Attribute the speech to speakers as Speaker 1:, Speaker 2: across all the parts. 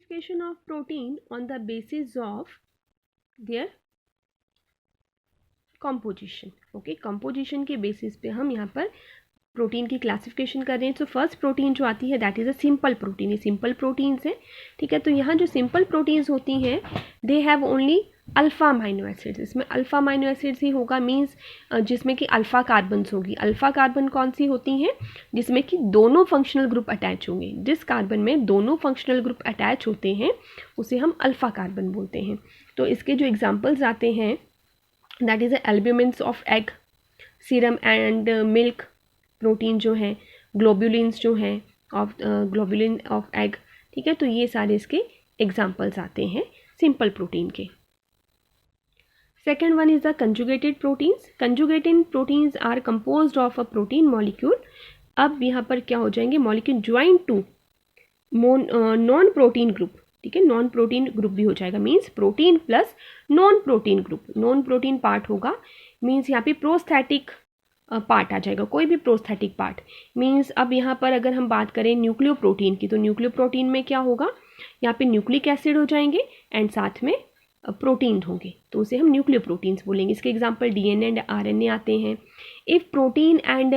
Speaker 1: classification of protein on the basis of their composition. Okay, composition के basis पे हम यहाँ पर प्रोटीन की क्लासिफिकेशन कर रहे हैं. तो फर्स्ट प्रोटीन जो आती है that is a simple protein. ये सिंपल प्रोटीन्स है, ठीक है. तो यहाँ जो सिंपल प्रोटीन्स होती हैं they have only alpha amino acids. इसमें अल्फा अमाइनो एसिड्स ही होगा, मीन्स जिसमें कि अल्फा कार्बन्स होगी. अल्फा कार्बन कौन सी होती हैं? जिसमें कि दोनों फंक्शनल ग्रुप अटैच होंगे. जिस कार्बन में दोनों फंक्शनल ग्रुप अटैच होते हैं उसे हम अल्फा कार्बन बोलते हैं. तो इसके जो एग्जाम्पल्स आते हैं that is albumins of egg, serum and milk protein जो है, ग्लोबुलिन्स जो हैं ऑफ ग्लोबुलिन ऑफ एग, ठीक है. तो ये सारे इसके एग्जाम्पल्स आते हैं सिंपल प्रोटीन के. Second one is the conjugated proteins. Conjugated proteins are composed of a protein molecule. अब यहाँ पर क्या हो जाएंगे? Molecule join to non protein group, ठीक है. नॉन प्रोटीन ग्रुप भी हो जाएगा, means protein plus non protein group. Non protein part होगा मीन्स यहाँ पे प्रोस्थेटिक पार्ट आ जाएगा, कोई भी प्रोस्थेटिक पार्ट. मीन्स अब यहाँ पर अगर हम बात करें न्यूक्लियोप्रोटीन की, तो न्यूक्लियोप्रोटीन में क्या होगा? यहाँ पे न्यूक्लिक एसिड हो जाएंगे एंड साथ में प्रोटीन होंगे, तो उसे हम न्यूक्लियोप्रोटीन्स बोलेंगे. इसके एग्जांपल डीएनए एंड आरएनए आते हैं. इफ़ प्रोटीन एंड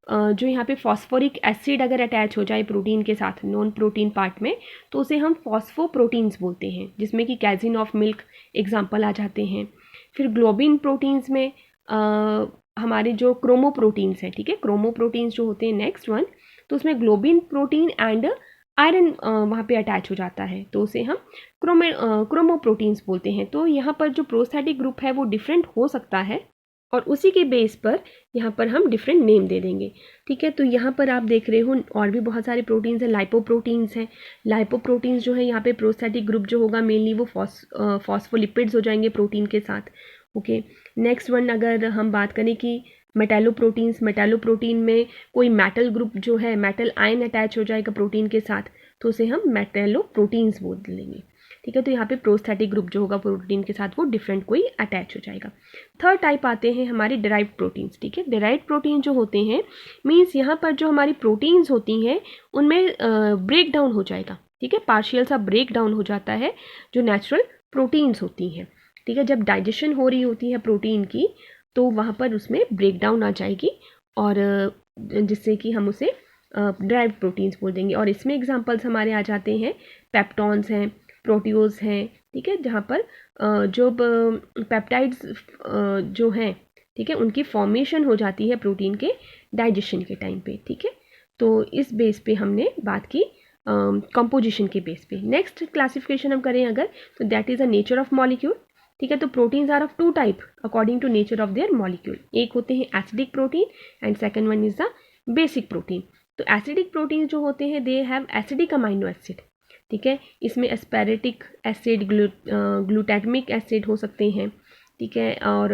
Speaker 1: जो यहाँ पे फॉस्फोरिक एसिड अगर अटैच हो जाए प्रोटीन के साथ नॉन प्रोटीन पार्ट में, तो उसे हम फॉस्फोप्रोटीन्स बोलते हैं, जिसमें कि कैजिन ऑफ मिल्क एग्जाम्पल आ जाते हैं. फिर ग्लोबिन प्रोटीन्स में हमारे जो क्रोमोप्रोटीन्स हैं, ठीक है, क्रोमोप्रोटीन्स जो होते हैं नेक्स्ट वन, तो उसमें ग्लोबिन प्रोटीन एंड आयरन वहाँ पे अटैच हो जाता है, तो उसे हम क्रोमोप्रोटीन्स बोलते हैं. तो यहाँ पर जो प्रोस्थेटिक ग्रुप है वो डिफरेंट हो सकता है और उसी के बेस पर यहाँ पर हम डिफरेंट नेम दे देंगे, ठीक है. तो यहाँ पर आप देख रहे हो और भी बहुत सारे प्रोटीन्स हैं. लाइपोप्रोटीन्स हैं. लाइपोप्रोटीन्स जो है यहाँ पे प्रोस्थेटिक ग्रुप जो होगा मेनली वो फॉस्फोलिपिड्स हो जाएंगे प्रोटीन के साथ. ओके, नेक्स्ट वन अगर हम बात करें कि मेटालोप्रोटीन्स, मेटालोप्रोटीन में कोई मेटल ग्रुप जो है, मेटल आयन अटैच हो जाएगा प्रोटीन के साथ, तो उसे हम मेटालोप्रोटीन्स बोल लेंगे, ठीक है. तो यहाँ पे प्रोस्थेटिक ग्रुप जो होगा प्रोटीन के साथ वो डिफरेंट कोई अटैच हो जाएगा. थर्ड टाइप आते हैं हमारे डिराइव्ड प्रोटीन्स, ठीक है. डिराइव्ड प्रोटीन जो होते हैं मीन्स यहाँ पर जो हमारी प्रोटीन्स होती हैं उनमें ब्रेक डाउन हो जाएगा, ठीक है. पार्शियल सा ब्रेक डाउन हो जाता है जो नेचुरल प्रोटीन्स होती हैं, ठीक है. जब डाइजेशन हो रही होती है प्रोटीन की तो वहाँ पर उसमें ब्रेक डाउन आ जाएगी और जिससे कि हम उसे डिराइव्ड प्रोटीन्स बोल देंगे. और इसमें एग्जांपल्स हमारे आ जाते हैं पेप्टॉन्स हैं, प्रोटियोज हैं, ठीक है, जहाँ पर जो पेप्टाइड्स जो हैं, ठीक है, उनकी फॉर्मेशन हो जाती है प्रोटीन के डाइजेशन के टाइम पे, ठीक है. तो इस बेस पे हमने बात की कंपोजिशन के बेस पे. नेक्स्ट क्लासिफिकेशन हम करें अगर, तो that is a nature of molecule, ठीक है. तो proteins are of two type according to nature of their molecule. एक होते हैं acidic protein and second one is the basic protein. तो एसिडिक प्रोटीन जो होते हैं they have acidic amino acid, ठीक है. इसमें एस्पेरेटिक एसिड, ग्लूटामिक एसिड हो सकते हैं, ठीक है. और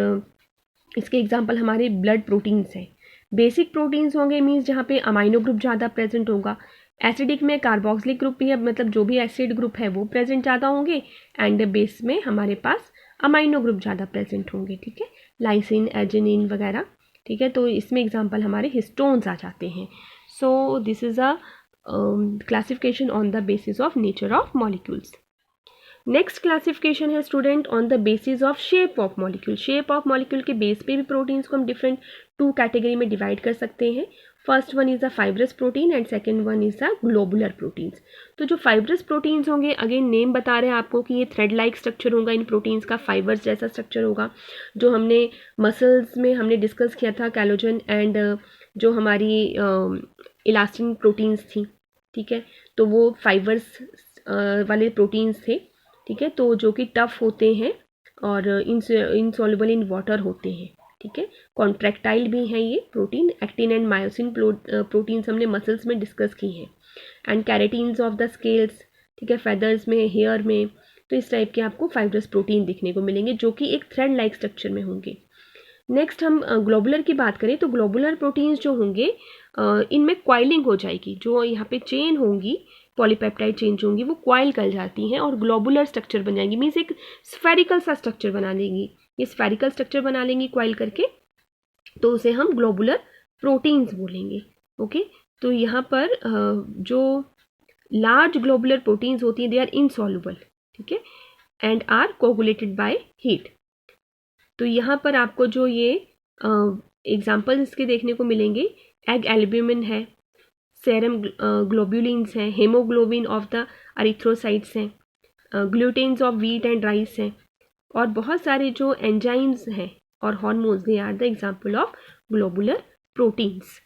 Speaker 1: इसके एग्जांपल हमारे ब्लड प्रोटीन्स हैं. बेसिक प्रोटीन्स होंगे मीन्स जहाँ पे अमाइनो ग्रुप ज़्यादा प्रेजेंट होगा. एसिडिक में कार्बोक्सिलिक ग्रुप भी है, मतलब जो भी एसिड ग्रुप है वो प्रेजेंट ज़्यादा होंगे. एंड बेस में हमारे पास अमाइनो ग्रुप ज़्यादा प्रेजेंट होंगे, ठीक है, लाइसिन, एर्जिनिन वगैरह, ठीक है. तो इसमें एग्जांपल हमारे हिस्टोन्स आ जाते हैं. So this is a classification on the basis of nature of molecules. Next classification है student on the basis of shape of molecule. Shape of molecule के बेस पे भी प्रोटीन्स को हम डिफरेंट टू कैटेगरी में डिवाइड कर सकते हैं. First one is the fibrous protein and second one is the globular proteins. तो जो फाइब्रस प्रोटीन्स होंगे अगेन नेम बता रहे हैं आपको कि ये थ्रेड लाइक स्ट्रक्चर होगा इन प्रोटीन्स का, फाइबर्स जैसा स्ट्रक्चर होगा. जो हमने मसल्स में हमने डिस्कस किया था कैलोजन एंड जो हमारी इलास्टिन प्रोटीन्स थी, ठीक है, तो वो फाइबर्स वाले प्रोटीन्स थे, ठीक है. तो जो कि टफ होते हैं और इनसॉल्युबल इन वाटर होते हैं, ठीक है. कॉन्ट्रैक्टाइल भी हैं ये protein. Actin and myosin proteins हमने मसल्स में डिस्कस की हैं. एंड कैरेटीन्स ऑफ द स्केल्स, ठीक है, फेदर्स में, हेयर में. तो इस टाइप के आपको फाइब्रस प्रोटीन दिखने को मिलेंगे जो कि एक थ्रेड लाइक स्ट्रक्चर में होंगे. नेक्स्ट हम ग्लोबुलर की बात करें तो ग्लोबुलर प्रोटीन्स जो होंगे इनमें क्वाइलिंग हो जाएगी. जो यहाँ पे चेन होंगी, पॉलीपेप्टाइड चेन जो होंगी वो क्वाइल कर जाती हैं और ग्लोबुलर स्ट्रक्चर बन जाएंगी, मीन्स एक स्फेरिकल सा स्ट्रक्चर बना लेंगी. ये स्फेरिकल स्ट्रक्चर बना लेंगी क्वाइल करके, तो उसे हम ग्लोबुलर प्रोटीन्स बोलेंगे. ओके, तो यहाँ पर जो लार्ज ग्लोबुलर प्रोटीन्स होती हैं, दे आर इनसॉल्युबल, ठीक है, and are coagulated by heat. तो यहाँ पर आपको जो ये एग्जाम्पल्स इसके देखने को मिलेंगे, एग एल्ब्यूमिन है, सेरम ग्लोब्यूलिन्स हैं, हेमोग्लोबिन ऑफ द एरिथ्रोसाइट्स हैं, glutens of wheat and rice हैं, और बहुत सारे जो एंजाइम्स हैं और hormones, they are the example of globular proteins.